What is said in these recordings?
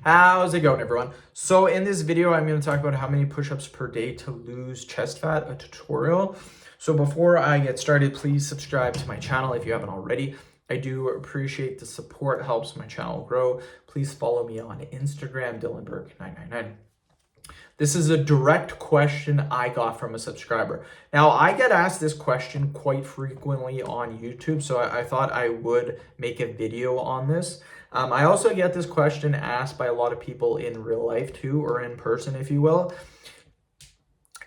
How's it going, everyone? So in this video, I'm going to talk about how many push-ups per day to lose chest fat, a tutorial. So before I get started, please subscribe to my channel if you haven't already. I do appreciate the support, it helps my channel grow. Please follow me on Instagram, Dylanberg999. This is a direct question I got from a subscriber. Now, I get asked this question quite frequently on YouTube, so I thought I would make a video on this. I also get this question asked by a lot of people in real life too, or in person, if you will.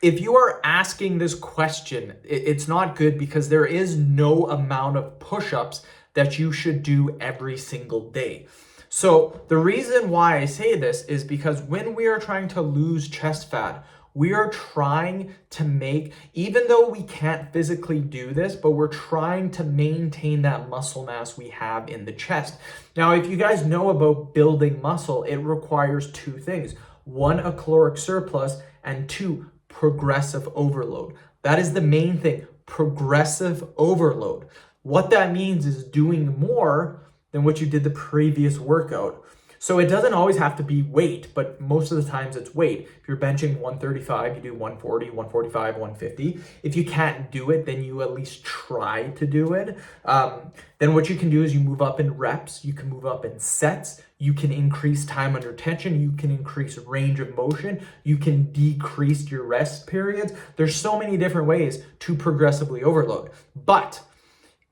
If you are asking this question, it's not good because there is no amount of push-ups that you should do every single day. So the reason why I say this is because when we are trying to lose chest fat, we are trying to make, even though we can't physically do this, but we're trying to maintain that muscle mass we have in the chest. Now, if you guys know about building muscle, it requires two things. One, a caloric surplus, and two, progressive overload. That is the main thing, progressive overload. What that means is doing more than what you did the previous workout. So it doesn't always have to be weight, but most of the times it's weight. If you're benching 135, you do 140, 145, 150. If you can't do it, then you at least try to do it. Then what you can do is you move up in reps, you can move up in sets, you can increase time under tension, you can increase range of motion, you can decrease your rest periods. There's so many different ways to progressively overload. But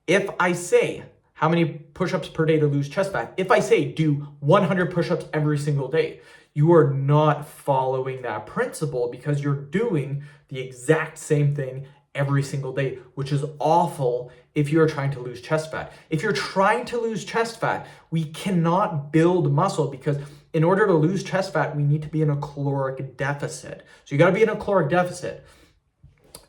if I say, how many push-ups per day to lose chest fat? If I say do 100 push-ups every single day, you are not following that principle because you're doing the exact same thing every single day, which is awful if you're trying to lose chest fat. If you're trying to lose chest fat, we cannot build muscle because in order to lose chest fat, we need to be in a caloric deficit. So you got to be in a caloric deficit.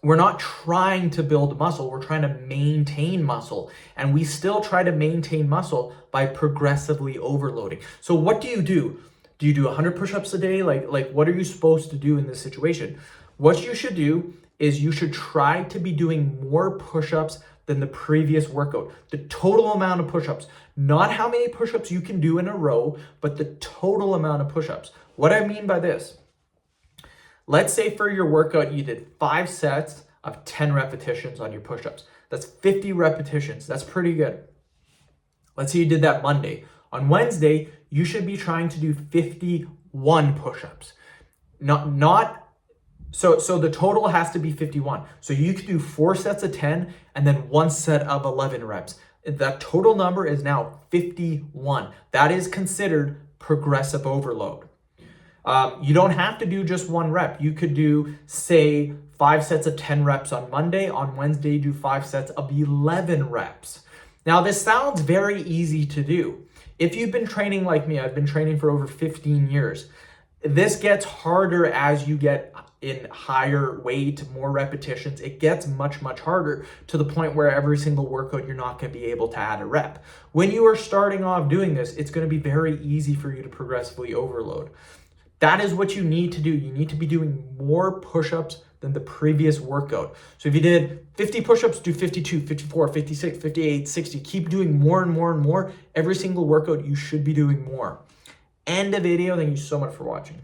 We're not trying to build muscle, we're trying to maintain muscle. And we still try to maintain muscle by progressively overloading. So what do you do? Do you do 100 push-ups a day? Like what are you supposed to do in this situation? What you should do is you should try to be doing more push-ups than the previous workout. The total amount of push-ups, not how many push-ups you can do in a row, but the total amount of push-ups. What I mean by this, let's say for your workout, you did 5 sets of 10 repetitions on your push-ups. That's 50 repetitions. That's pretty good. Let's say you did that Monday. On Wednesday, you should be trying to do 51 push-ups. So the total has to be 51. So you could do 4 sets of 10 and then 1 set of 11 reps. That total number is now 51. That is considered progressive overload. You don't have to do just 1 rep. You could do, say, 5 sets of 10 reps on Monday. On Wednesday, do 5 sets of 11 reps. Now, this sounds very easy to do. If you've been training like me, I've been training for over 15 years. This gets harder as you get in higher weight, more repetitions. It gets much, much harder to the point where every single workout, you're not going to be able to add a rep. When you are starting off doing this, it's going to be very easy for you to progressively overload. That is what you need to do. You need to be doing more push-ups than the previous workout. So if you did 50 push-ups, do 52, 54, 56, 58, 60. Keep doing more and more and more. Every single workout, you should be doing more. End the video. Thank you so much for watching.